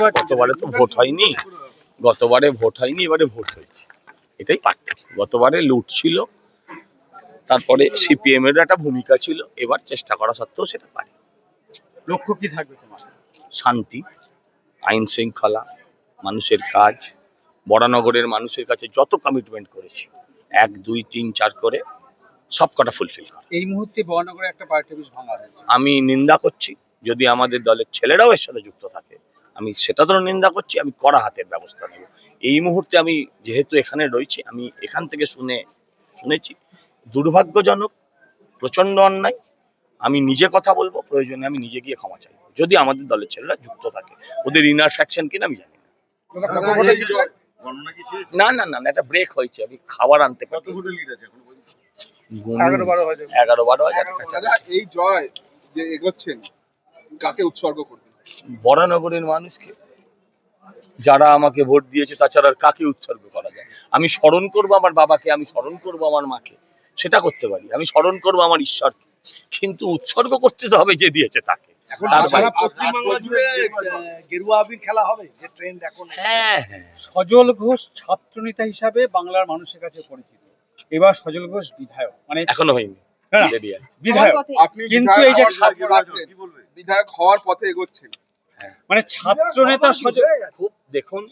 গতবারে তো ভোট হয়নি, এবারে ভোট হয়েছে, এটাই পার্থক্য। গতবারে লুট ছিল, তারপরে সিপিএম এর একটা ভূমিকা ছিল, এবার চেষ্টা করা সত্ত্বেও সেটা পারে। লক্ষ্য কি থাকবে তোমার? শান্তি, আইন শৃঙ্খলা, মানুষের কাজ। বরানগরের মানুষের কাছে যত কমিটমেন্ট করেছি 1, 2, 3, 4 করে সব কটা ফুলফিল করা। এই মুহূর্তে বরানগরে একটা পার্টি অফিস ভাঙা হয়েছে, আমি নিন্দা করছি। যদি আমাদের দলের ছেলেরাও এর সাথে যুক্ত থাকে, আমি সেটা তো নিন্দা করছি। আমি কড়া হাতের ব্যবস্থা নেব। এই মুহূর্তে আমি যেহেতু এখানে রয়েছি, আমি এখান থেকে শুনেছি দুর্ভাগ্যজনক, প্রচন্ড অন্যায়। আমি নিজে কথা বলবো, প্রয়োজনে আমি নিজে গিয়ে ক্ষমা চাইবো, যদি আমাদের দলের ছেলেরা যুক্ত থাকে। ওদের ইনার ফ্যাকশন কিনা আমি জানি না। না, একটা ব্রেক হয়েছে, আমি খাবার আনতে পারি। 11-12 এই জয় যে এগোচ্ছেন, কাকে উৎসর্গ করবেন? বরানগরের মানুষকে, যারা আমাকে ভোট দিয়েছে, তাছাড়া আর কাকে উৎসর্গ করা যায়? আমি স্মরণ করবো আমার বাবাকে, আমি স্মরণ করবো আমার মাকে, সেটা করতে পারি। আমি স্মরণ করবো আমার ঈশ্বরকে, কিন্তু উৎসর্গ করতে তো হবে যে দিয়েছে তাকে। সারা পশ্চিমবাংলা জুড়ে গেরুয়া আবির খেলা হবে, যে ট্রেন্ড এখন। হ্যাঁ, সজল ঘোষ ছাত্রনেতা হিসাবে বাংলার মানুষের কাছে পরিচিত, এবার সজল ঘোষ বিধায়ক, মানে এখনো হয়নি, বিধায়ক, আপনি কিন্তু এই যে বিধায়ক হওয়ার পথে এগোচ্ছেন, মানে ছাত্রনেতা সজল, খুব দেখুন,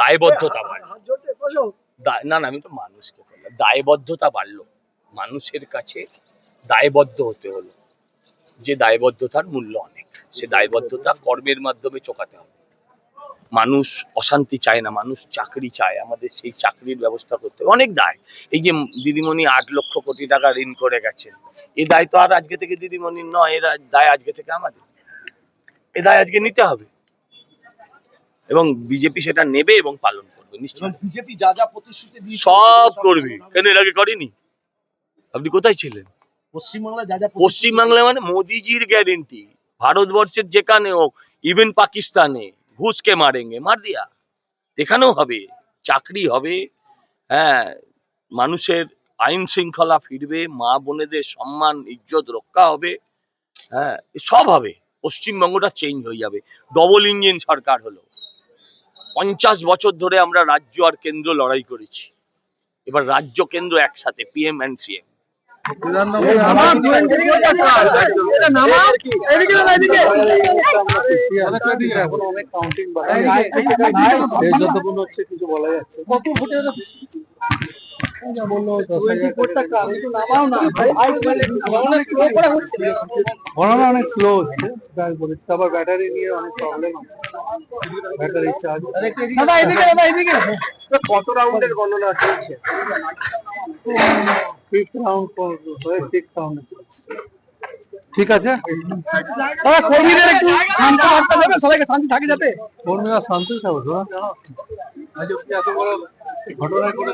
দায়বদ্ধতা বাড়লো। না, আমি তো মানুষকে বললাম, দায়বদ্ধতা বাড়লো, মানুষের কাছে দায়বদ্ধ হতে হলো। যে দায়বদ্ধতার মূল্য অনেক, সে দায়বদ্ধতা কর্মের মাধ্যমে চোকাতে হবে। মানুষ অশান্তি চায় না, মানুষ চাকরি চায়। আমাদের সেই চাকরির ব্যবস্থা করতে হবে। অনেক দায়। এই যে দিদিমণি 8 লক্ষ কোটি টাকা ঋণ করে গেছেন, এই দায় তো আর আজকে থেকে দিদিমণির নয়, এর দায় আজকে থেকে আমাদের। এ দায় আজকে নিতে হবে, এবং বিজেপি সেটা নেবে এবং পালন করবে নিশ্চয়ই। বিজেপি যা যা প্রতিশ্রুতি দিয়েছে সব করবে। কেন এর আগে করেনি? আপনি কোথায় ছিলেন? পশ্চিমবাংলায় যা যা পশ্চিমবাংলায় মানে মোদিজির গ্যারেন্টি। ভারতবর্ষের যেখানে হোক, ইভেন পাকিস্তানে, ঘুষকে মারেঙ্গে, মার দিয়া, এখানেও হবে, চাকরি হবে। হ্যাঁ, মানুষের আইন শৃঙ্খলা ফিরবে, মা বোনেদের সম্মান ইজ্জত রক্ষা হবে। হ্যাঁ, সব হবে। পশ্চিমবঙ্গটা চেঞ্জ হয়ে যাবে। ডবল ইঞ্জিন সরকার হলো। 50 বছর ধরে আমরা রাজ্য আর কেন্দ্র লড়াই করেছি, এবার রাজ্য কেন্দ্র একসাথে, পিএম অ্যান্ড সিএম। অনেক স্লো হচ্ছে, আবার ব্যাটারি নিয়ে অনেক প্রবলেম আছে। ব্যাটারি চার্জ কত রাউন্ডের গণনা চলছে? 5th রাউন্ড হয়ে 6th রাউন্ডে চলছে। ঠিক আছে, কর্মীদের একটু শান্ত থাকতে হবে, সবাইকে শান্তি থাকে যাতে কর্মীরা শান্তি থাকবে। এত বড় ঘটনায় করে